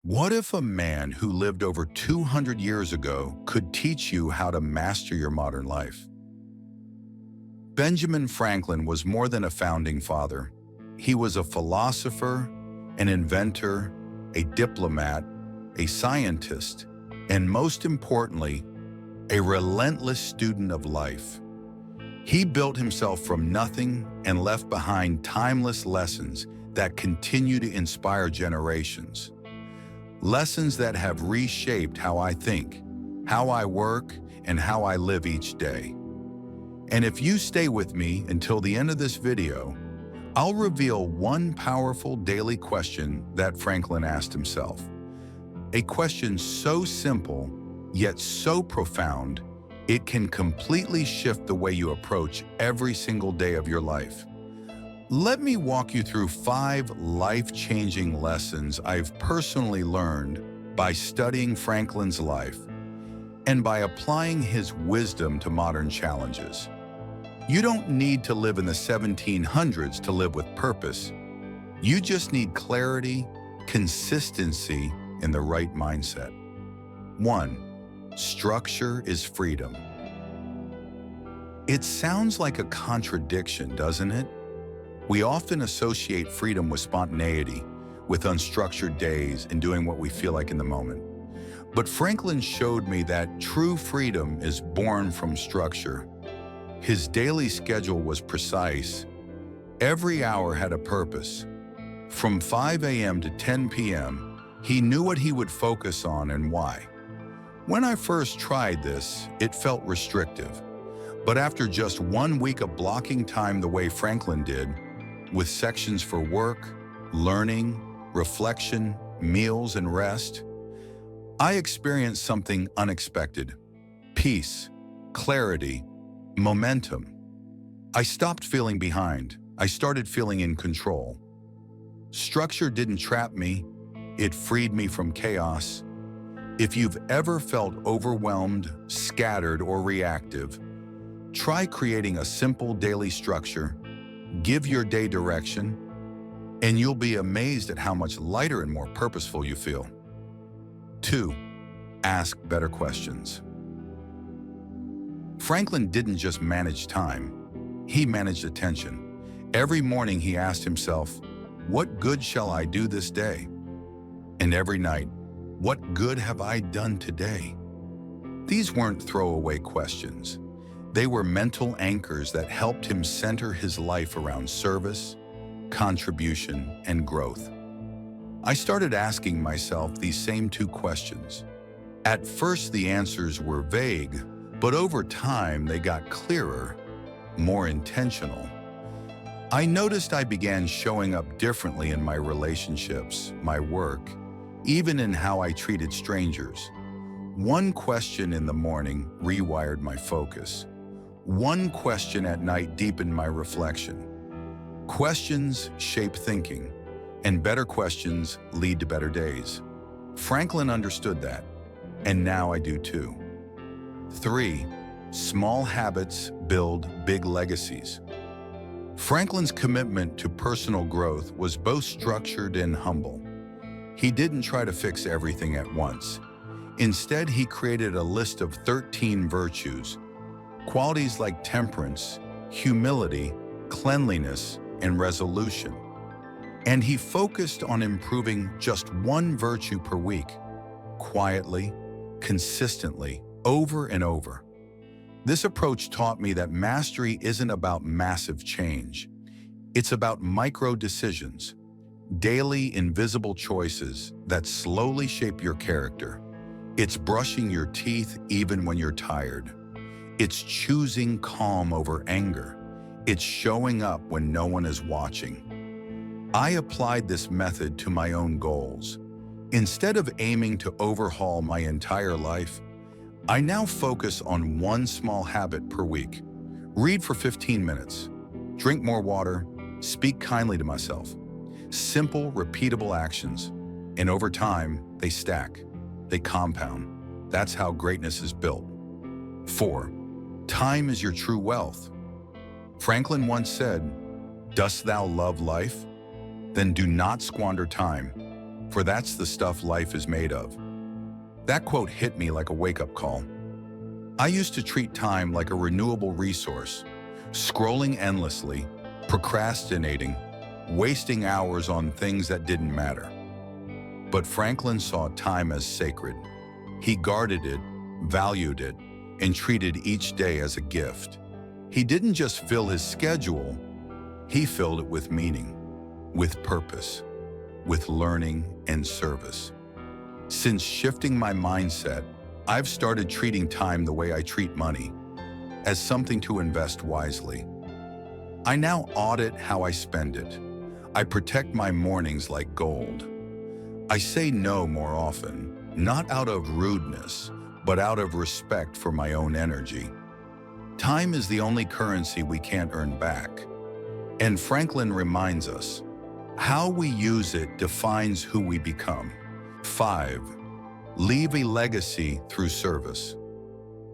What if a man who lived over 200 years ago could teach you how to master your modern life? Benjamin Franklin was more than a founding father. He was a philosopher, an inventor, a diplomat, a scientist, and most importantly, a relentless student of life. He built himself from nothing and left behind timeless lessons that continue to inspire generations. Lessons that have reshaped how I think, how I work, and how I live each day. And if you stay with me until the end of this video, I'll reveal one powerful daily question that Franklin asked himself. A question so simple, yet so profound, it can completely shift the way you approach every single day of your life. Let me walk you through 5 life-changing lessons I've personally learned by studying Franklin's life and by applying his wisdom to modern challenges. You don't need to live in the 1700s to live with purpose. You just need clarity, consistency, and the right mindset. 1. Structure is freedom. It sounds like a contradiction, doesn't it? We often associate freedom with spontaneity, with unstructured days and doing what we feel like in the moment. But Franklin showed me that true freedom is born from structure. His daily schedule was precise. Every hour had a purpose. From 5 a.m. to 10 p.m., he knew what he would focus on and why. When I first tried this, it felt restrictive. But after just 1 week of blocking time the way Franklin did, with sections for work, learning, reflection, meals, and rest, I experienced something unexpected: peace, clarity, momentum. I stopped feeling behind. I started feeling in control. Structure didn't trap me. It freed me from chaos. If you've ever felt overwhelmed, scattered, or reactive, try creating a simple daily structure. Give your day direction, and you'll be amazed at how much lighter and more purposeful you feel. 2. Ask better questions. Franklin didn't just manage time, he managed attention. Every morning he asked himself, "What good shall I do this day?" And every night, "What good have I done today?" These weren't throwaway questions. They were mental anchors that helped him center his life around service, contribution, and growth. I started asking myself these same 2 questions. At first, the answers were vague, but over time, they got clearer, more intentional. I noticed I began showing up differently in my relationships, my work, even in how I treated strangers. One question in the morning rewired my focus. One question at night deepened my reflection. Questions shape thinking, and better questions lead to better days. Franklin understood that, and now I do too. 3. Small habits build big legacies. Franklin's commitment to personal growth was both structured and humble. He didn't try to fix everything at once. Instead, he created a list of 13 virtues, qualities like temperance, humility, cleanliness, and resolution. And he focused on improving just 1 virtue per week, quietly, consistently, over and over. This approach taught me that mastery isn't about massive change. It's about micro decisions, daily invisible choices that slowly shape your character. It's brushing your teeth even when you're tired. It's choosing calm over anger. It's showing up when no one is watching. I applied this method to my own goals. Instead of aiming to overhaul my entire life, I now focus on 1 small habit per week. Read for 15 minutes. Drink more water. Speak kindly to myself. Simple, repeatable actions. And over time, they stack. They compound. That's how greatness is built. 4. Time is your true wealth. Franklin once said, "Dost thou love life? Then do not squander time. for that's the stuff life is made of. That quote hit me like a wake-up call. I used to treat time like a renewable resource, scrolling endlessly, procrastinating, wasting hours on things that didn't matter. But Franklin saw time as sacred. He guarded it, valued it, and treated each day as a gift. He didn't just fill his schedule, he filled it with meaning, with purpose, with learning and service. Since shifting my mindset, I've started treating time the way I treat money, as something to invest wisely. I now audit how I spend it. I protect my mornings like gold. I say no more often, not out of rudeness, but out of respect for my own energy. Time is the only currency we can't earn back. And Franklin reminds us, how we use it defines who we become. 5. Leave a legacy through service.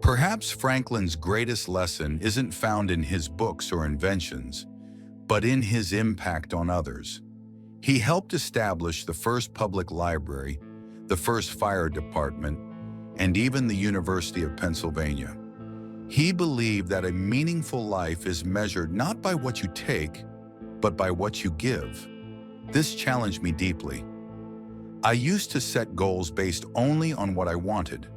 Perhaps Franklin's greatest lesson isn't found in his books or inventions, but in his impact on others. He helped establish the first public library, the first fire department, and even the University of Pennsylvania. He believed that a meaningful life is measured not by what you take, but by what you give. This challenged me deeply. I used to set goals based only on what I wanted: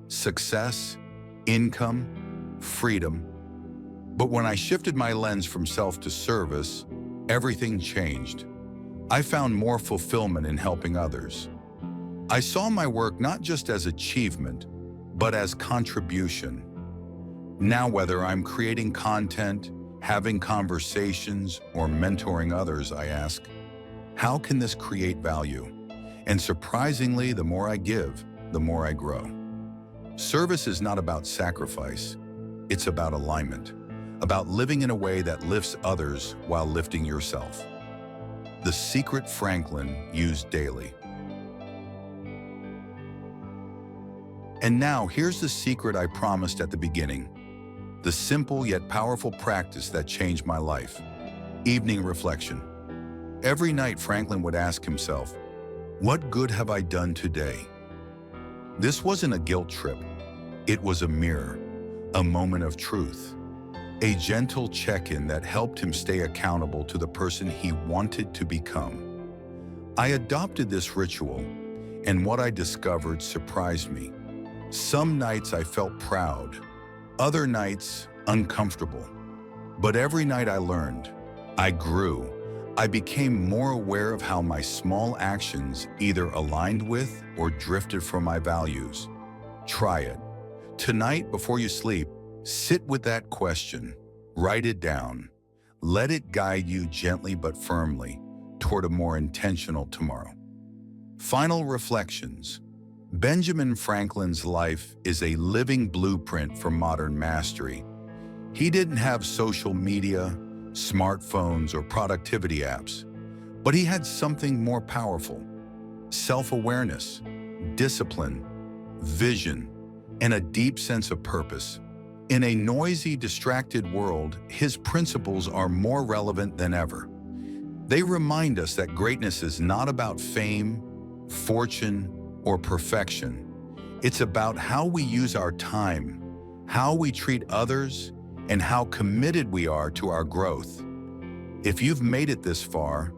success, income, freedom. But when I shifted my lens from self to service, everything changed. I found more fulfillment in helping others. I saw my work not just as achievement, but as contribution. Now, whether I'm creating content, having conversations, or mentoring others, I ask, how can this create value? And surprisingly, the more I give, the more I grow. Service is not about sacrifice. It's about alignment, about living in a way that lifts others while lifting yourself. The secret Franklin used daily. And now, here's the secret I promised at the beginning. The simple yet powerful practice that changed my life. Evening reflection. Every night, Franklin would ask himself, what good have I done today? This wasn't a guilt trip. It was a mirror, a moment of truth, a gentle check-in that helped him stay accountable to the person he wanted to become. I adopted this ritual, and what I discovered surprised me. Some nights I felt proud, other nights uncomfortable. But every night I learned, I grew. I became more aware of how my small actions either aligned with or drifted from my values. Try it. Tonight, before you sleep, sit with that question. Write it down. Let it guide you gently but firmly toward a more intentional tomorrow. Final reflections. Benjamin Franklin's life is a living blueprint for modern mastery. He didn't have social media, smartphones, or productivity apps, but he had something more powerful: self-awareness, discipline, vision, and a deep sense of purpose. In a noisy, distracted world, his principles are more relevant than ever. They remind us that greatness is not about fame, fortune, or perfection. It's about how we use our time, how we treat others, and how committed we are to our growth. If you've made it this far,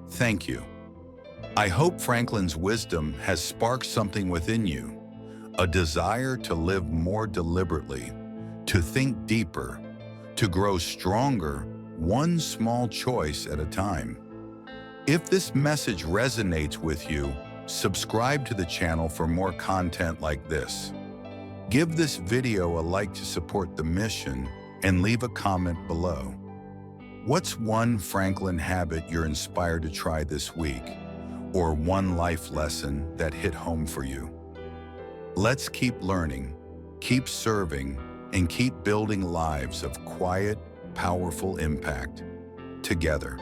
thank you. I hope Franklin's wisdom has sparked something within you, a desire to live more deliberately, to think deeper, to grow stronger, one small choice at a time. If this message resonates with you, subscribe to the channel for more content like this. Give this video a like to support the mission and leave a comment below. What's one Franklin habit you're inspired to try this week, or one life lesson that hit home for you? Let's keep learning, keep serving, and keep building lives of quiet, powerful impact together.